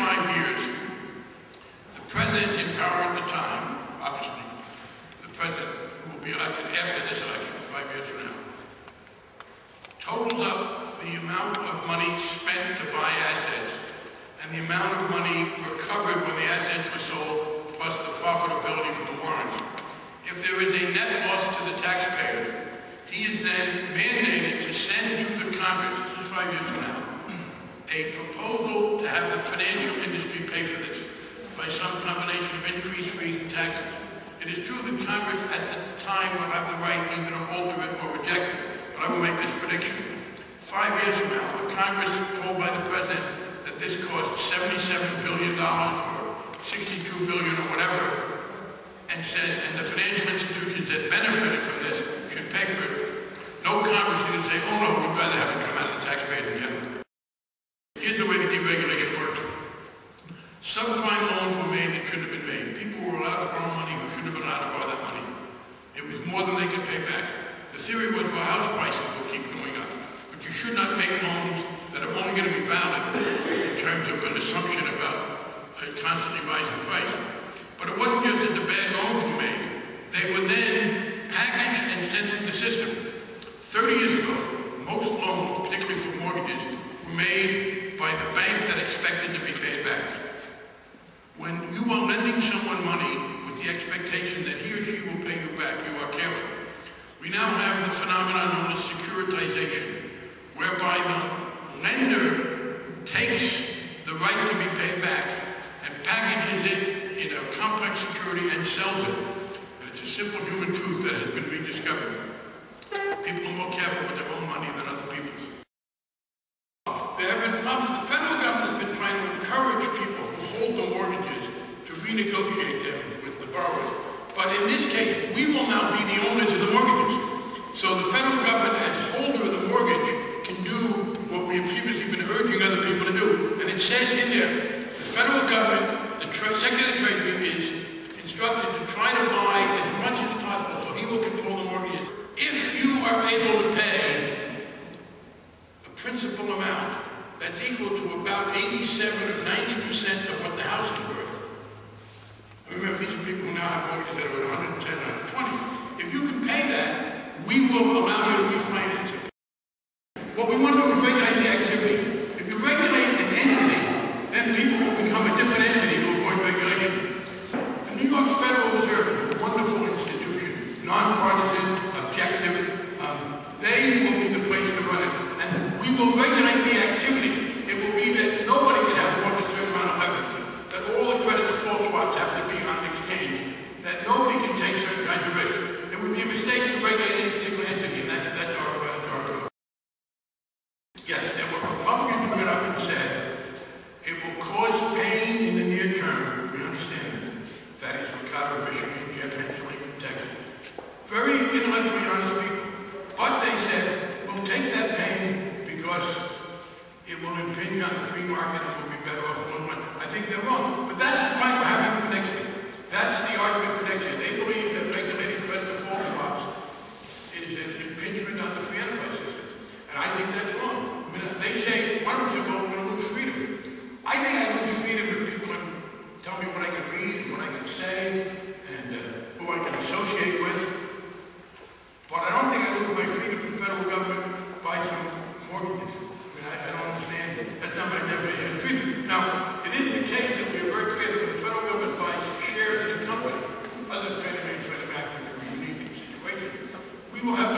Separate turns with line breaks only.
5 years, the president in power at the time, obviously, the president who will be elected after this election, 5 years from now, totals up the amount of money spent to buy assets and the amount of money recovered when the assets were sold, plus the profitability from the warrants. If there is a net loss to the taxpayers, he is then mandated to send to the Congress, this is 5 years from now, a proposal to have the financial industry pay for this by some combination of increased fees and taxes. It is true that Congress at the time will have the right either to alter it or reject it, but I will make this prediction. 5 years from now, the Congress told by the President that this costs $77 billion or $62 billion or whatever, and says, and the financial institutions that benefited from this should pay for it. No Congress is going to say, oh no, we'd rather have it come out of the taxpayers in general. Here's the way the deregulation worked. Subprime loans were made that shouldn't have been made. People were allowed to borrow money who shouldn't have been allowed to borrow that money. It was more than they could pay back. The theory was, well, house prices will keep going up. But you should not make loans that are only going to be valid in terms of an assumption about a constantly rising price. But it wasn't just that the bad loans were made. They were then packaged and sent through the system. 30 years ago, most loans, particularly for mortgages, were made by the bank that expected to be paid back. When you are lending someone money with the expectation that he or she will pay you back, you are careful. We now have the phenomenon known as securitization, whereby the lender takes the right to be paid back and packages it in a complex security and sells it. And it's a simple human truth that has been rediscovered. People are more careful with their own money than other people's. There have been problems. The federal government has been trying to encourage people who hold the mortgages to renegotiate them with the borrowers. But in this case, we will now be the owners of the mortgages. So the federal government, as holder of the mortgage, can do what we have previously been urging other people to do. And it says in there, the federal government, the Secretary of Treasury is instructed to try to buy as much as possible so he will control the mortgages. If you are able to pay a principal amount that's equal to about 87 or 90% of what the house is worth. I remember these are people who now have mortgages that are at 110, 120. If you can pay that, we will allow you to refinance it. What we want to do is regulate the activity. If you regulate an entity, then people will become a different entity to avoid regulation. The New York Federal Reserve is a wonderful institution, nonpartisan, objective. They will be the place to run it. And we will regulate the activity. It will be that nobody can have more than a certain amount of leverage, that all the credit default swaps have to be on exchange, that nobody can take certain kinds of risk. It would be a mistake to regulate any particular entity, and that's our goal. Yes, there were Republicans who got up and said, it will cause pain in the near term. We understand that. That is Ricardo, Michigan, Jeff Hensley from Texas. Very intellectually honest people. But they said, we'll take that pain because it will impinge on the free market and we'll be better off in the long run. I think they're wrong. But that's the fight we're having for next year. That's the argument for next year. They believe that regulating credit default swaps is an impingement on the free enterprise system. And I think that's wrong. I mean, they say, one of them said, well, we're going to lose freedom. I think I lose freedom if people tell me what I can read and what I can say and who I can associate with. But I don't think I lose my freedom if the federal government buys some mortgages. I mean, I don't understand. That's not my definition of freedom. Now, it is the case that we are very clear that when the federal government buys shares in a company, other than Freddie Mac, which are unique situations, we will have